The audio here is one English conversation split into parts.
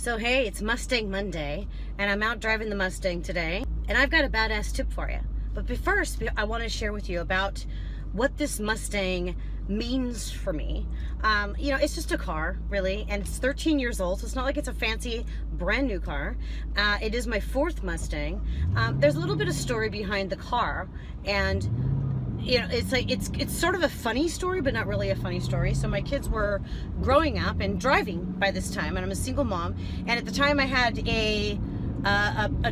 So hey, it's Mustang Monday, and I'm out driving the Mustang today, and I've got a badass tip for you. But first, I want to share with you about what this Mustang means for me. It's just a car, really, and it's 13 years old, so it's not like it's a fancy, brand new car. It is my fourth Mustang. There's a little bit of story behind the car, and it's sort of a funny story, but not really a funny story. So my kids were growing up and driving by this time, and I'm a single mom. And at the time, I had a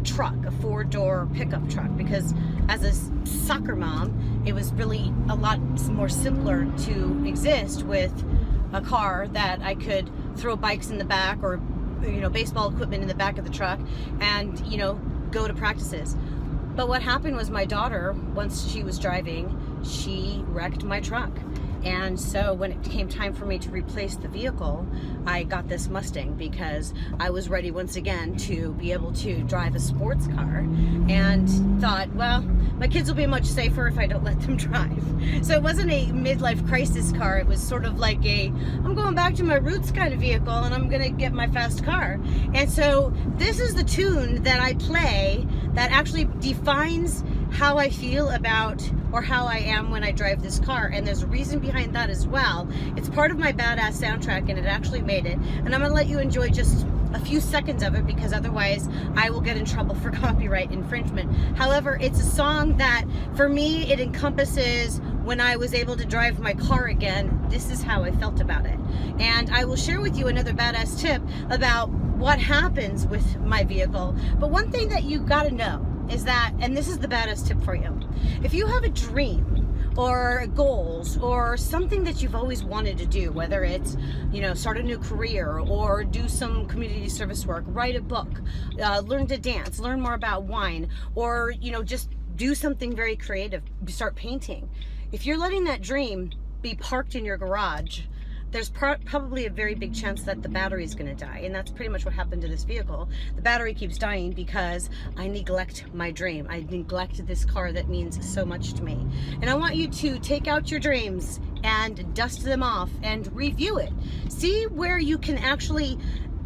truck, a 4-door pickup truck, because as a soccer mom, it was really a lot more simpler to exist with a car that I could throw bikes in the back or baseball equipment in the back of the truck and go to practices. But what happened was my daughter, once she was driving, she wrecked my truck. And so when it came time for me to replace the vehicle, I got this Mustang because I was ready once again to be able to drive a sports car, and thought, well, my kids will be much safer if I don't let them drive. So it wasn't a midlife crisis car. It was sort of like I'm going back to my roots kind of vehicle, and I'm gonna get my fast car. And so this is the tune that I play that actually defines how I feel about, or how I am when I drive this car. And there's a reason behind that as well. It's part of my badass soundtrack, and it actually made it. And I'm gonna let you enjoy just a few seconds of it, because otherwise I will get in trouble for copyright infringement. However, it's a song that, for me, it encompasses when I was able to drive my car again. This is how I felt about it. And I will share with you another badass tip about what happens with my vehicle. But one thing that you gotta know is that, and this is the badass tip for you, if you have a dream or goals or something that you've always wanted to do, whether it's start a new career or do some community service work, write a book, learn to dance, learn more about wine, or just do something very creative, start painting. If you're letting that dream be parked in your garage, there's probably a very big chance that the battery is going to die. And that's pretty much what happened to this vehicle. The battery keeps dying because I neglect my dream. I neglect this car that means so much to me. And I want you to take out your dreams and dust them off and review it. See where you can actually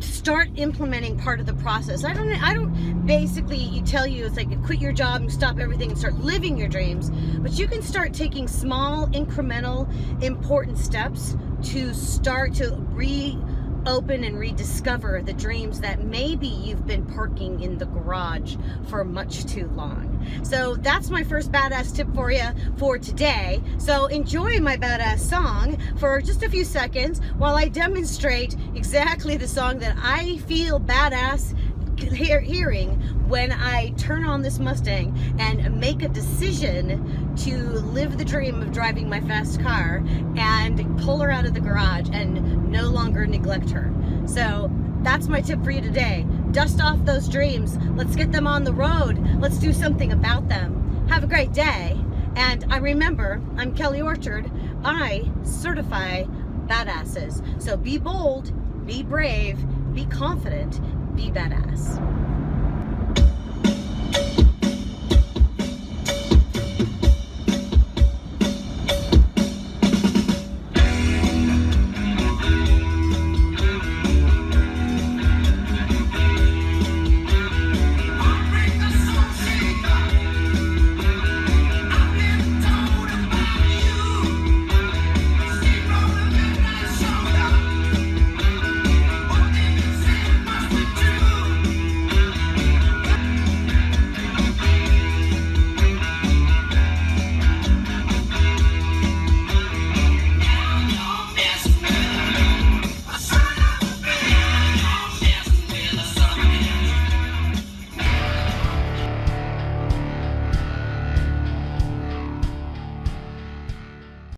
start implementing part of the process. I don't basically tell you it's like quit your job and stop everything and start living your dreams, but you can start taking small, incremental, important steps to start to reopen and rediscover the dreams that maybe you've been parking in the garage for much too long. So that's my first badass tip for you for today. So enjoy my badass song for just a few seconds while I demonstrate exactly the song that I feel badass hearing when I turn on this Mustang and make a decision to live the dream of driving my fast car and pull her out of the garage and no longer neglect her. So that's my tip for you today. Dust off those dreams. Let's get them on the road. Let's do something about them. Have a great day. And I remember, I'm Kelly Orchard. I certify badasses. So be bold, be brave, be confident, be badass.